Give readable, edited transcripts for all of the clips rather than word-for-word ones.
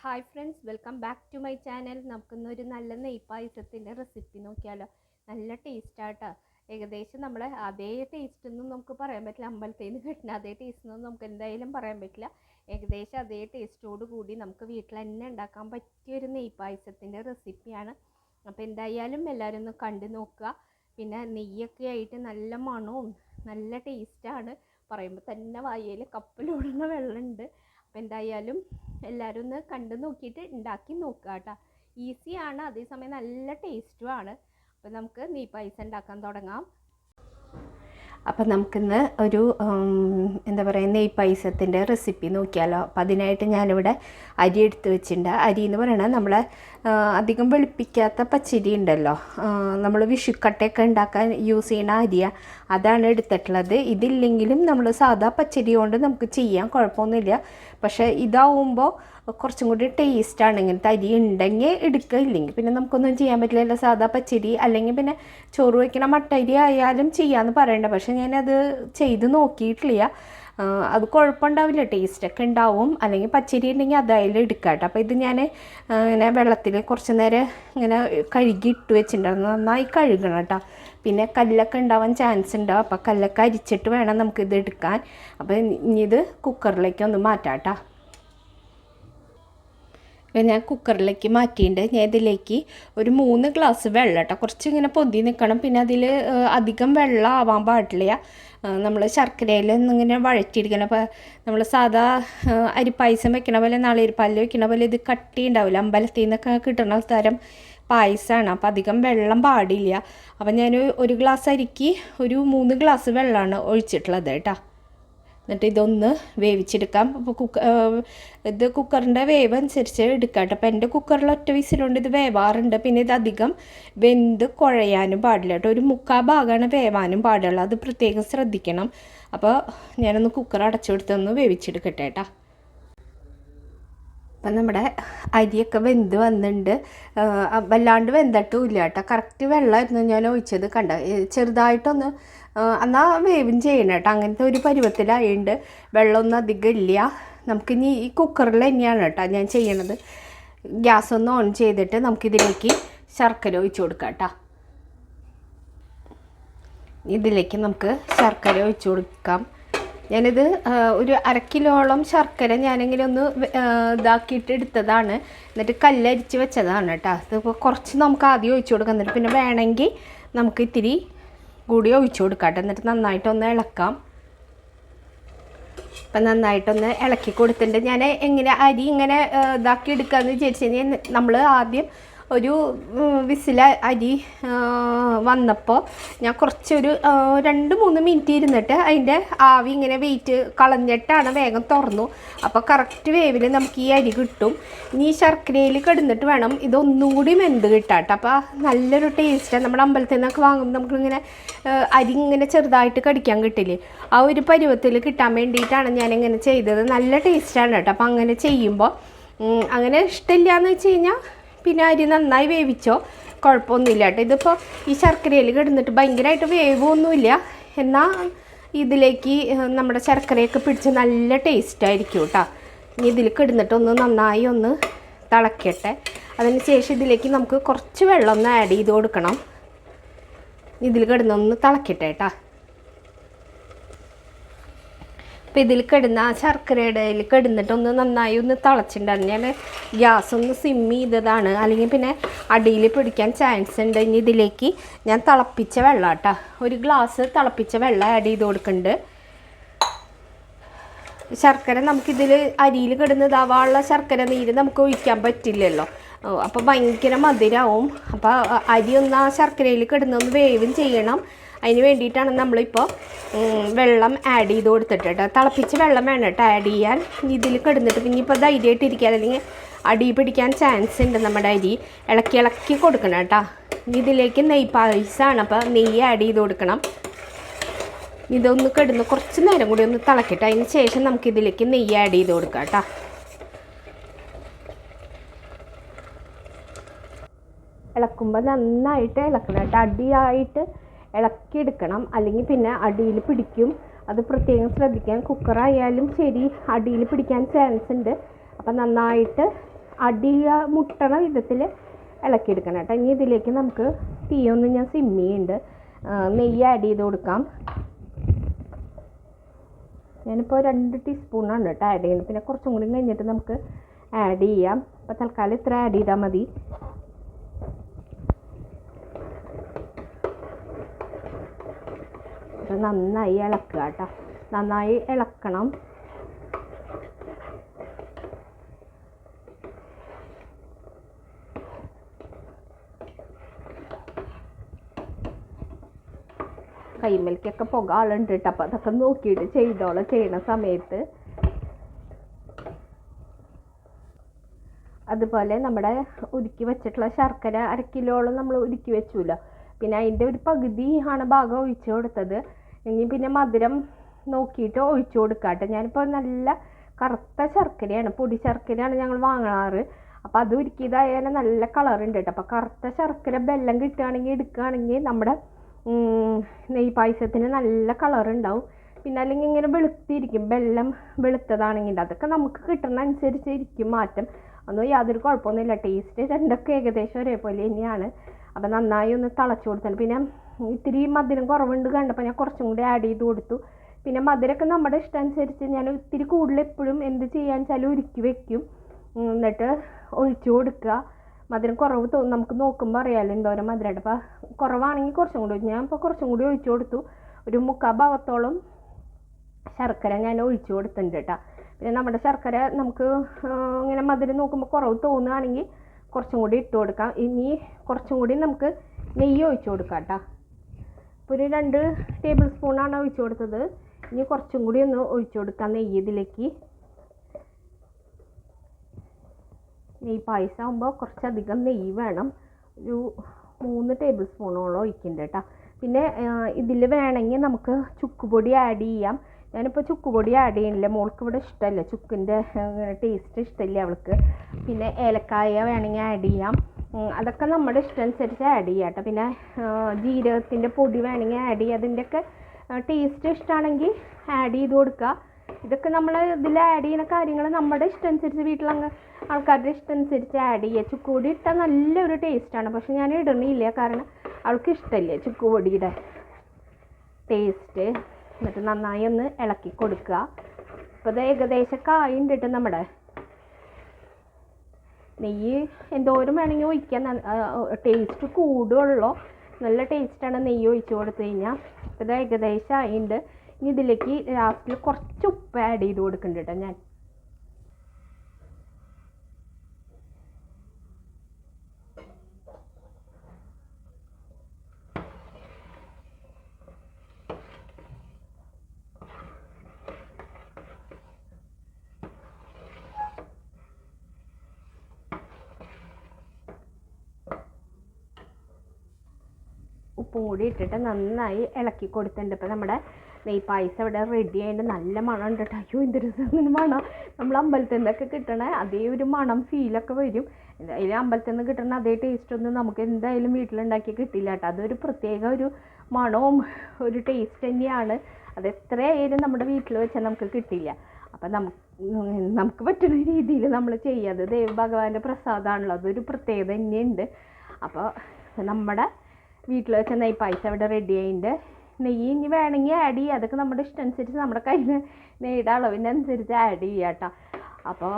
Hi friends, welcome back to my channel. നമുക്കിന്നൊരു നല്ല നെയ്പായസത്തിൻ്റെ recipe നോക്കിയാലോ. നല്ല ടേസ്റ്റാട്ടോ. ഏകദേശം നമ്മളെ അതേ ടേസ്റ്റൊന്നും നമുക്ക് പറയാൻ പറ്റില്ല. അമ്പലത്തിൽ നിന്ന് കിട്ടുന്ന അതേ ടേസ്റ്റൊന്നും നമുക്ക് എന്തായാലും പറയാൻ പറ്റില്ല. ഏകദേശം അതേ ടേസ്റ്റോട് കൂടി നമുക്ക് വീട്ടിൽ തന്നെ ഉണ്ടാക്കാൻ പറ്റിയൊരു നെയ്പായസത്തിൻ്റെ റെസിപ്പിയാണ്. അപ്പോൾ എന്തായാലും എല്ലാവരും ഒന്ന് കണ്ടു നോക്കുക. പിന്നെ നെയ്യൊക്കെ ആയിട്ട് നല്ല മണവും നല്ല ടേസ്റ്റാണ്. പറയുമ്പോൾ തന്നെ വായയിൽ കപ്പലോടുന്ന വെള്ളമുണ്ട്. അപ്പോൾ എന്തായാലും എല്ലാവരും ഒന്ന് കണ്ടു നോക്കിയിട്ട് ഉണ്ടാക്കി നോക്കുക കേട്ടോ. ഈസിയാണ്, അതേസമയം നല്ല ടേസ്റ്റുമാണ്. അപ്പോൾ നമുക്ക് നെയ്പായസം ഉണ്ടാക്കാൻ തുടങ്ങാം. അപ്പം നമുക്കിന്ന് ഒരു എന്താ പറയുക നെയ്പായസത്തിൻ്റെ റെസിപ്പി നോക്കിയാലോ. അപ്പം അതിനായിട്ട് ഞാനിവിടെ അരി എടുത്ത് വെച്ചിട്ടുണ്ട്. അരി എന്ന് പറയണത് നമ്മളെ അധികം വെളുപ്പിക്കാത്ത പച്ചരി ഉണ്ടല്ലോ, നമ്മൾ വിഷുക്കട്ടയൊക്കെ ഉണ്ടാക്കാൻ യൂസ് ചെയ്യുന്ന അരിയാണ്, അതാണ് എടുത്തിട്ടുള്ളത്. ഇതില്ലെങ്കിലും നമ്മൾ സാധാ പച്ചരി കൊണ്ട് നമുക്ക് ചെയ്യാം, കുഴപ്പമൊന്നുമില്ല. പക്ഷേ ഇതാവുമ്പോൾ കുറച്ചും കൂടി ടേസ്റ്റാണ്. ഇങ്ങനത്തെ അരി ഉണ്ടെങ്കിൽ എടുക്കുക, ഇല്ലെങ്കിൽ പിന്നെ നമുക്കൊന്നും ചെയ്യാൻ പറ്റില്ലല്ലോ. സാധാ പച്ചരി അല്ലെങ്കിൽ പിന്നെ ചോറ് വയ്ക്കണ മട്ടരി ആയാലും ചെയ്യാമെന്ന് പറയണ്ട. പക്ഷേ ഞാനത് ചെയ്ത് നോക്കിയിട്ടില്ല. അത് കുഴപ്പമുണ്ടാവില്ല, ടേസ്റ്റൊക്കെ ഉണ്ടാവും. അല്ലെങ്കിൽ പച്ചരി ഉണ്ടെങ്കിൽ അതായാലും എടുക്കാം കേട്ടോ. അപ്പോൾ ഇത് ഞാൻ ഇങ്ങനെ വെള്ളത്തിൽ കുറച്ച് നേരം ഇങ്ങനെ കഴുകി ഇട്ട് വെച്ചിട്ടുണ്ടായിരുന്നു. നന്നായി കഴുകണം കേട്ടോ. പിന്നെ കല്ലൊക്കെ ഉണ്ടാവാൻ ചാൻസ് ഉണ്ടാവും. അപ്പോൾ കല്ലൊക്കെ അരിച്ചിട്ട് വേണം നമുക്കിത് എടുക്കാൻ. അപ്പോൾ ഇനി ഇത് കുക്കറിലേക്ക് ഒന്ന് മാറ്റാം കേട്ടോ. ഞാൻ കുക്കറിലേക്ക് മാറ്റിയിട്ടുണ്ട്. ഞാൻ ഇതിലേക്ക് ഒരു 3 ഗ്ലാസ് വെള്ളം കേട്ടോ. കുറച്ച് ഇങ്ങനെ പൊന്തി നിൽക്കണം. പിന്നെ അതിൽ അധികം വെള്ളം ആവാൻ പാടില്ല. നമ്മൾ ശർക്കരയിൽ ഇങ്ങനെ വഴറ്റിയിരിക്കണം. അപ്പോൾ നമ്മൾ സാധാ അരിപ്പായസം വെക്കണ പോലെ, നാളികേരപ്പാലിൽ വെക്കണ പോലെ ഇത് കട്ടി ഉണ്ടാവില്ല. അമ്പലത്തിൽ നിന്നൊക്കെ കിട്ടുന്ന തരം പായസമാണ്. അപ്പോൾ അധികം വെള്ളം പാടില്ല. അപ്പോൾ ഞാൻ 1 ഗ്ലാസ് അരിക്ക് ഒരു 3 ഗ്ലാസ് വെള്ളമാണ് ഒഴിച്ചിട്ടുള്ളത് കേട്ടോ. എന്നിട്ട് ഇതൊന്ന് വേവിച്ചെടുക്കാം. അപ്പോൾ ഇത് കുക്കറിൻ്റെ വേവ് അനുസരിച്ച് എടുക്കാം കേട്ടോ. അപ്പോൾ എൻ്റെ കുക്കറിൽ ഒറ്റ വിസിലുകൊണ്ട് ഇത് വേവാറുണ്ട്. പിന്നെ ഇത് അധികം വെന്ത് കുഴയാനും പാടില്ല കേട്ടോ. ഒരു 3/4 ഭാഗമാണ് വേവാനും പാടുള്ളൂ, അത് പ്രത്യേകം ശ്രദ്ധിക്കണം. അപ്പോൾ ഞാനൊന്ന് കുക്കർ അടച്ചു കൊടുത്തൊന്ന് വേവിച്ചെടുക്കട്ടെ കേട്ടോ. അപ്പം നമ്മുടെ അരിയൊക്കെ വെന്ത് വന്നിട്ടുണ്ട്. വല്ലാണ്ട് വെന്തട്ടുമില്ല കേട്ടോ. കറക്റ്റ് വെള്ളമായിരുന്നു ഞാൻ ഒഴിച്ചത്. കണ്ട ചെറുതായിട്ടൊന്ന് എന്നാൽ വേവും ചെയ്യണം കേട്ടോ. അങ്ങനത്തെ ഒരു പരുവത്തിലായുണ്ട്. വെള്ളമൊന്നും അധികം ഇല്ല. നമുക്കിനി ഈ കുക്കറിൽ തന്നെയാണ് കേട്ടോ ഞാൻ ചെയ്യണത്. ഗ്യാസ് ഒന്ന് ഓൺ ചെയ്തിട്ട് നമുക്കിതിലേക്ക് ശർക്കര ഒഴിച്ച് കൊടുക്കാം കേട്ടോ. ഇതിലേക്ക് നമുക്ക് ശർക്കര ഒഴിച്ച് കൊടുക്കാം. ഞാനിത് ഒരു 1/2 കിലോളം ശർക്കര ഞാനിങ്ങനെ ഒന്ന് ഇതാക്കിയിട്ട് എടുത്തതാണ്. എന്നിട്ട് കല്ലരിച്ച് വെച്ചതാണ് കേട്ടോ. അതിപ്പോൾ കുറച്ച് നമുക്ക് ആദ്യം ഒഴിച്ച് കൊടുക്കാം. എന്നിട്ട് പിന്നെ വേണമെങ്കിൽ നമുക്ക് ഇത്തിരി കൂടി ഒഴിച്ച് കൊടുക്കാം കേട്ടോ. എന്നിട്ട് നന്നായിട്ടൊന്ന് ഇളക്കാം. അപ്പം നന്നായിട്ടൊന്ന് ഇളക്കി കൊടുത്തിട്ടുണ്ട്. ഞാൻ എങ്ങനെ അരി ഇങ്ങനെ ഇതാക്കി എടുക്കാമെന്ന് വിചാരിച്ചു കഴിഞ്ഞാൽ, നമ്മൾ ആദ്യം ഒരു വിസിൽ അരി വന്നപ്പോൾ ഞാൻ കുറച്ചൊരു 2-3 മിനിറ്റ് ഇരുന്നിട്ട് അതിൻ്റെ ആവി ഇങ്ങനെ വെയിറ്റ് കളഞ്ഞിട്ടാണ് വേഗം തുറന്നു. അപ്പോൾ കറക്റ്റ് വേവിൽ നമുക്ക് ഈ അരി കിട്ടും. ഇനി ഈ ശർക്കരയിൽ കിടന്നിട്ട് വേണം ഇതൊന്നും കൂടി വെന്ത് കിട്ടാട്ടോ. അപ്പോൾ നല്ലൊരു ടേസ്റ്റാണ്. നമ്മുടെ അമ്പലത്തിൽ നിന്നൊക്കെ വാങ്ങുമ്പോൾ നമുക്കിങ്ങനെ അരി ഇങ്ങനെ ചെറുതായിട്ട് കടിക്കാൻ കിട്ടില്ലേ, ആ ഒരു പരുവത്തിൽ കിട്ടാൻ വേണ്ടിയിട്ടാണ് ഞാനിങ്ങനെ ചെയ്തത്. നല്ല ടേസ്റ്റാണ് കേട്ടോ. അപ്പോൾ അങ്ങനെ ചെയ്യുമ്പോൾ അങ്ങനെ ഇഷ്ടമില്ല എന്ന് വെച്ച് കഴിഞ്ഞാൽ പിന്നെ അരി നന്നായി വേവിച്ചോ, കുഴപ്പമൊന്നുമില്ല കേട്ടോ. ഇതിപ്പോൾ ഈ ശർക്കരയിൽ കിടന്നിട്ട് ഭയങ്കരമായിട്ട് വേവൊന്നുമില്ല. എന്നാൽ ഇതിലേക്ക് നമ്മുടെ ശർക്കരയൊക്കെ പിടിച്ച് നല്ല ടേസ്റ്റായിരിക്കും കേട്ടോ. ഇനി ഇതിൽ കിടന്നിട്ടൊന്ന് നന്നായി ഒന്ന് തിളക്കട്ടെ. അതിന് ശേഷം ഇതിലേക്ക് നമുക്ക് കുറച്ച് വെള്ളം ഒന്ന് ആഡ് ചെയ്ത് കൊടുക്കണം. ഇതിൽ കിടന്നൊന്ന് തിളക്കട്ടെ കേട്ടോ. അപ്പോൾ ഇതിൽ കിടന്ന ആ ശർക്കരയുടെ കിടന്നിട്ടൊന്ന് നന്നായി ഒന്ന് തിളച്ചിട്ടുണ്ടായിരുന്നു. ഞാൻ ഗ്യാസ് ഒന്ന് സിം ചെയ്തതാണ്, അല്ലെങ്കിൽ പിന്നെ അടിയിൽ പിടിക്കാൻ ചാൻസ് ഉണ്ട്. ഇനി ഇതിലേക്ക് ഞാൻ തിളപ്പിച്ച വെള്ളം കേട്ടോ, 1 ഗ്ലാസ് തിളപ്പിച്ച വെള്ളം ആഡ് ചെയ്ത് കൊടുക്കുന്നുണ്ട്. ശർക്കര നമുക്കിതിൽ അരിയിൽ കിടന്നതാവാനുള്ള ശർക്കര നീര് നമുക്ക് ഒഴിക്കാൻ പറ്റില്ലല്ലോ. അപ്പോൾ ഭയങ്കര മധുരമാവും. അപ്പോൾ അരി ഒന്ന് ആ ശർക്കരയിൽ കിടന്നൊന്ന് വേവും ചെയ്യണം. അതിന് വേണ്ടിയിട്ടാണ് നമ്മളിപ്പോൾ വെള്ളം ആഡ് ചെയ്ത് കൊടുത്തിട്ട് കേട്ടോ. തിളപ്പിച്ച് വെള്ളം വേണം കേട്ടോ ആഡ് ചെയ്യാൻ. ഇതിൽ കിടന്നിട്ട് പിന്നെ ഇപ്പോൾ ധൈര്യമായിട്ടിരിക്കാൻ, അല്ലെങ്കിൽ അടി പിടിക്കാൻ ചാൻസ് ഉണ്ട്. നമ്മുടെ അരി ഇളക്കി കൊടുക്കണം കേട്ടോ. ഇതിലേക്ക് നെയ്യ് പായസമാണ്, അപ്പോൾ നെയ്യ് ആഡ് ചെയ്ത് കൊടുക്കണം. ഇതൊന്ന് കിടന്ന് കുറച്ച് നേരം കൂടി ഒന്ന് തിളക്കട്ടെ. അതിന് ശേഷം നമുക്കിതിലേക്ക് നെയ്യ് ആഡ് ചെയ്ത് കൊടുക്കാം കേട്ടോ. ഇളക്കുമ്പോൾ നന്നായിട്ട് ഇളക്കണം കേട്ടോ. അടിയായിട്ട് ഇളക്കിയെടുക്കണം, അല്ലെങ്കിൽ പിന്നെ അടിയിൽ പിടിക്കും. അത് പ്രത്യേകം ശ്രദ്ധിക്കാൻ. കുക്കറായാലും ശരി അടിയിൽ പിടിക്കാൻ ചാൻസ് ഉണ്ട്. അപ്പം നന്നായിട്ട് മുട്ടണ വിധത്തിൽ ഇളക്കിയെടുക്കണം കേട്ടോ. ഇനി ഇതിലേക്ക് നമുക്ക് തീയൊന്ന് ഞാൻ സിമ്മിയുണ്ട്, നെയ്യ് ആഡ് ചെയ്ത് കൊടുക്കാം. ഞാനിപ്പോൾ 2 ടീസ്പൂണാണ് കേട്ടോ ആഡ് ചെയ്യുന്നത്. പിന്നെ കുറച്ചും കൂടി കഴിഞ്ഞിട്ട് നമുക്ക് ആഡ് ചെയ്യാം. അപ്പോൾ തൽക്കാലം ഇത്ര ആഡ് ചെയ്താൽ മതി. അപ്പോൾ നന്നായി ഇളക്കുക കേട്ടോ, നന്നായി ഇളക്കണം. കൈമേലേക്കൊക്കെ പുക ആളുണ്ട് കേട്ടോ. അപ്പോൾ അതൊക്കെ നോക്കിയിട്ട് ചെയ്തോളാം ചെയ്യണ സമയത്ത്. അതുപോലെ നമ്മുടെ ഉരുക്കി വെച്ചിട്ടുള്ള ശർക്കര 1 കിലോളം നമ്മൾ ഉരുക്കി വെച്ചില്ല. പിന്നെ അതിൻ്റെ ഒരു പകുതി ആണ് ഭാഗം ഒഴിച്ചു കൊടുത്തത്. ഇനി പിന്നെ മധുരം നോക്കിയിട്ട് ഒഴിച്ചു കൊടുക്കാട്ടെ. ഞാനിപ്പോൾ നല്ല കറുത്ത ശർക്കരയാണ്, പൊടി ശർക്കരയാണ് ഞങ്ങൾ വാങ്ങാറ്. അപ്പോൾ അത് ഉരുക്കിയതായാലും നല്ല കളറുണ്ട് കേട്ടോ. അപ്പോൾ കറുത്ത ശർക്കര ബെല്ലം കിട്ടുകയാണെങ്കിൽ എടുക്കുകയാണെങ്കിൽ നമ്മുടെ നെയ്യ് പായസത്തിന് നല്ല കളറുണ്ടാവും. പിന്നെ അല്ലെങ്കിൽ ഇങ്ങനെ വെളുത്തിരിക്കും, ബെല്ലം വെളുത്തതാണെങ്കിൽ. അതൊക്കെ നമുക്ക് കിട്ടുന്ന അനുസരിച്ച് ഇരിക്കും മാറ്റം. ഒന്നും യാതൊരു കുഴപ്പമൊന്നുമില്ല. ടേസ്റ്റ് രണ്ടൊക്കെ ഏകദേശം ഒരേപോലെ തന്നെയാണ്. അപ്പോൾ നന്നായി ഒന്ന് തിളച്ച് കൊടുത്താണ്. പിന്നെ ഇത്തിരി മധുരം കുറവുണ്ട് കണ്ടപ്പോൾ ഞാൻ കുറച്ചും കൂടി ആഡ് ചെയ്ത് കൊടുത്തു. പിന്നെ മധുരമൊക്കെ നമ്മുടെ ഇഷ്ടം അനുസരിച്ച് ഞാൻ ഇത്തിരി കൂടുതൽ എപ്പോഴും എന്ത് ചെയ്യാന്ന് വെച്ചാൽ ഉരുക്കി വെക്കും, എന്നിട്ട് ഒഴിച്ചു കൊടുക്കുക. മധുരം കുറവ് തോന്നും, നമുക്ക് നോക്കുമ്പോൾ അറിയാമല്ലോ എന്തോരം മധുരമായിട്ട്. അപ്പോൾ കുറവാണെങ്കിൽ കുറച്ചും കൂടി ഞാൻ ഇപ്പോൾ കുറച്ചും കൂടി ഒഴിച്ചു കൊടുത്തു. ഒരു 3/4 ഭാഗത്തോളം ശർക്കര ഞാൻ ഒഴിച്ചു കൊടുത്തിട്ടുണ്ട് കേട്ടോ. പിന്നെ നമ്മുടെ ശർക്കര നമുക്ക് ഇങ്ങനെ മധുരം നോക്കുമ്പോൾ കുറവ് തോന്നുകയാണെങ്കിൽ കുറച്ചും കൂടി ഇട്ട് കൊടുക്കാം. ഇനി കുറച്ചും കൂടി നമുക്ക് നെയ്യ് ഒഴിച്ചു കൊടുക്കാം കേട്ടോ. ഇപ്പോൾ ഒരു 2 ടേബിൾ സ്പൂണാണ് ഒഴിച്ചു കൊടുത്തത്. ഇനി കുറച്ചും കൂടി ഒന്ന് ഒഴിച്ചു കൊടുക്കാം നെയ്യ് ഇതിലേക്ക്. നെയ്യ് പായസം ആകുമ്പോൾ കുറച്ചധികം നെയ്യ് വേണം. ഒരു 3 ടേബിൾ സ്പൂണോളം ഒഴിക്കുന്നുണ്ട് കേട്ടോ. പിന്നെ ഇതിൽ വേണമെങ്കിൽ നമുക്ക് ചുക്കുപൊടി ആഡ് ചെയ്യാം. ഞാനിപ്പോൾ ചുക്കുപൊടി ആഡ് ചെയ്യണില്ല, മോൾക്ക് ഇവിടെ ഇഷ്ടമല്ല, ചുക്കിൻ്റെ ടേസ്റ്റ് ഇഷ്ടമില്ല അവൾക്ക്. പിന്നെ ഏലക്കായ വേണമെങ്കിൽ ആഡ് ചെയ്യാം. അതൊക്കെ നമ്മുടെ ഇഷ്ടം അനുസരിച്ച് ആഡ് ചെയ്യാം കേട്ടോ. പിന്നെ ജീരകത്തിൻ്റെ പൊടി വേണമെങ്കിൽ ആഡ് ചെയ്യുക. അതിൻ്റെയൊക്കെ ടേസ്റ്റ് ഇഷ്ടമാണെങ്കിൽ ആഡ് ചെയ്ത് കൊടുക്കുക. ഇതൊക്കെ നമ്മൾ ഇതിൽ ആഡ് ചെയ്യുന്ന കാര്യങ്ങൾ നമ്മുടെ ഇഷ്ടം അനുസരിച്ച് വീട്ടിലങ്ങ് ആൾക്കാരുടെ ഇഷ്ടം അനുസരിച്ച് ആഡ് ചെയ്യുക. ചുക്കുപൊടി ഇട്ടാൽ നല്ലൊരു ടേസ്റ്റാണ്, പക്ഷെ ഞാൻ ഇടണില്ല, കാരണം അവൾക്ക് ഇഷ്ടമില്ല ചുക്കുപൊടിയുടെ ടേസ്റ്റ്. എന്നിട്ട് നന്നായി ഒന്ന് ഇളക്കി കൊടുക്കുക. അപ്പോൾ ഇത് ഏകദേശം കായുണ്ടിട്ട് നമ്മുടെ നെയ്യ് എന്തോരം വേണമെങ്കിൽ ഒഴിക്കാൻ, ടേസ്റ്റ് കൂടുള്ളൂ. നല്ല ടേസ്റ്റാണ് നെയ്യ് ഒഴിച്ച് കൊടുത്തു കഴിഞ്ഞാൽ. അപ്പോൾ ഇത് ഏകദേശം ആയിട്ടുണ്ട്. ഇനി ഇതിലേക്ക് ലാസ്റ്റിൽ കുറച്ച് ഉപ്പ് ആഡ് ചെയ്ത് കൊടുക്കുന്നുണ്ട് കേട്ടോ ഞാൻ. ഉപ്പും കൂടി ഇട്ടിട്ട് നന്നായി ഇളക്കി കൊടുത്തിട്ടുണ്ട്. ഇപ്പോൾ നമ്മുടെ നെയ്യ് പായസം ഇവിടെ റെഡി ആയിട്ട് നല്ല മണം ഉണ്ട് കേട്ടോ. അയ്യോ എന്തൊരു മണം! നമ്മൾ അമ്പലത്തിൽ നിന്നൊക്കെ കിട്ടണ അതേ ഒരു മണം ഫീലൊക്കെ വരും. എന്തായാലും അമ്പലത്തിൽ നിന്ന് കിട്ടുന്ന അതേ ടേസ്റ്റൊന്നും നമുക്ക് എന്തായാലും വീട്ടിലുണ്ടാക്കി കിട്ടില്ല കേട്ടോ. അതൊരു പ്രത്യേക ഒരു മണവും ഒരു ടേസ്റ്റ് തന്നെയാണ്. അത് എത്രയായാലും നമ്മുടെ വീട്ടിൽ വെച്ചാൽ നമുക്ക് കിട്ടില്ല. അപ്പം നമുക്ക് പറ്റുന്ന രീതിയിൽ നമ്മൾ ചെയ്യാതെ ദൈവ ഭഗവാന്റെ പ്രസാദമാണല്ലോ, അതൊരു പ്രത്യേകത തന്നെയുണ്ട്. അപ്പോൾ നമ്മുടെ വീട്ടിൽ വെച്ച നെയ്യ് പായസം ഇവിടെ റെഡി ആയിട്ടുണ്ട്. നെയ്യ് ഇനി വേണമെങ്കിൽ ആഡ് ചെയ്യുക, അതൊക്കെ നമ്മുടെ ഇഷ്ടം അനുസരിച്ച് നമ്മുടെ കയ്യിൽ നെയ്യുടെ അളവിനനുസരിച്ച് ആഡ് ചെയ്യുക കേട്ടോ. അപ്പോൾ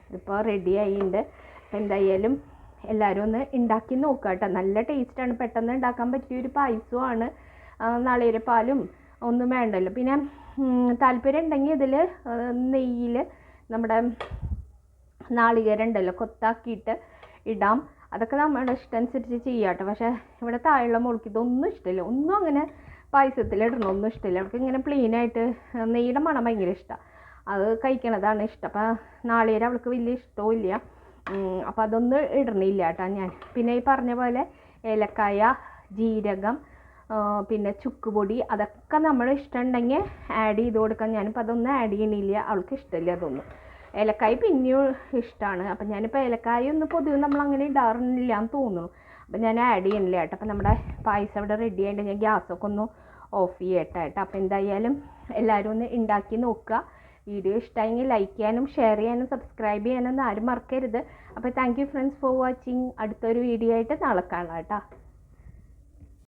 ഇതിപ്പോൾ റെഡി ആയിട്ടുണ്ട്. അപ്പോൾ എന്തായാലും എല്ലാവരും ഒന്ന് ഉണ്ടാക്കി നോക്കുക കേട്ടോ. നല്ല ടേസ്റ്റാണ്, പെട്ടെന്ന് ഉണ്ടാക്കാൻ പറ്റിയൊരു പായസമാണ്. നാളികേരപ്പാലും ഒന്നും വേണ്ടല്ലോ. പിന്നെ താല്പര്യം ഉണ്ടെങ്കിൽ ഇതിൽ നെയ്യിൽ നമ്മുടെ നാളികേരം ഉണ്ടല്ലോ കൊത്താക്കിയിട്ട് ഇടാം. അതൊക്കെ നമ്മുടെ ഇഷ്ടം അനുസരിച്ച് ചെയ്യാം കേട്ടോ. പക്ഷേ ഇവിടെ താഴെയുള്ള മോൾക്ക് ഇതൊന്നും ഇഷ്ടമില്ല, ഒന്നും അങ്ങനെ പായസത്തിൽ ഇടണമൊന്നും ഇഷ്ടമില്ല. അവർക്ക് ഇങ്ങനെ പ്ലെയിനായിട്ട് നെയ്യുടെ മണം ഭയങ്കര ഇഷ്ടമാണ്, അത് കഴിക്കണതാണ് ഇഷ്ടം. അപ്പോൾ നാളികേരം അവൾക്ക് വലിയ ഇഷ്ടവും ഇല്ല. അപ്പോൾ അതൊന്നും ഇടണില്ല കേട്ടോ ഞാൻ. പിന്നെ ഈ പറഞ്ഞ പോലെ ഏലക്കായ, ജീരകം, പിന്നെ ചുക്കുപൊടി, അതൊക്കെ നമ്മൾ ഇഷ്ടമുണ്ടെങ്കിൽ ആഡ് ചെയ്ത് കൊടുക്കാം. ഞാനിപ്പോൾ അതൊന്നും ആഡ് ചെയ്യണില്ല, അവൾക്ക് ഇഷ്ടമില്ല അതൊന്നും. ഏലക്കായ പിന്നെയും ഇഷ്ടമാണ്. അപ്പം ഞാനിപ്പോൾ ഏലക്കായ ഒന്നും പൊതുവെ നമ്മളങ്ങനെ ഇടാറില്ല എന്ന് തോന്നുന്നു. അപ്പം ഞാൻ ആഡ് ചെയ്യണില്ല കേട്ടോ. അപ്പം നമ്മുടെ പായസം ഇവിടെ റെഡി ആയിട്ട് ഞാൻ ഗ്യാസൊക്കെ ഒന്ന് ഓഫ് ചെയ്യട്ടെ കേട്ടോ. അപ്പം എന്തായാലും എല്ലാവരും ഒന്ന് ഉണ്ടാക്കി നോക്കുക. വീഡിയോ ഇഷ്ടമായെങ്കിൽ ലൈക്ക് ചെയ്യാനും ഷെയർ ചെയ്യാനും സബ്സ്ക്രൈബ് ചെയ്യാനൊന്നും ആരും മറക്കരുത്. അപ്പോൾ thank you friends for watching. അടുത്തൊരു വീഡിയോ ആയിട്ട് നാളെ കാണാം കേട്ടോ.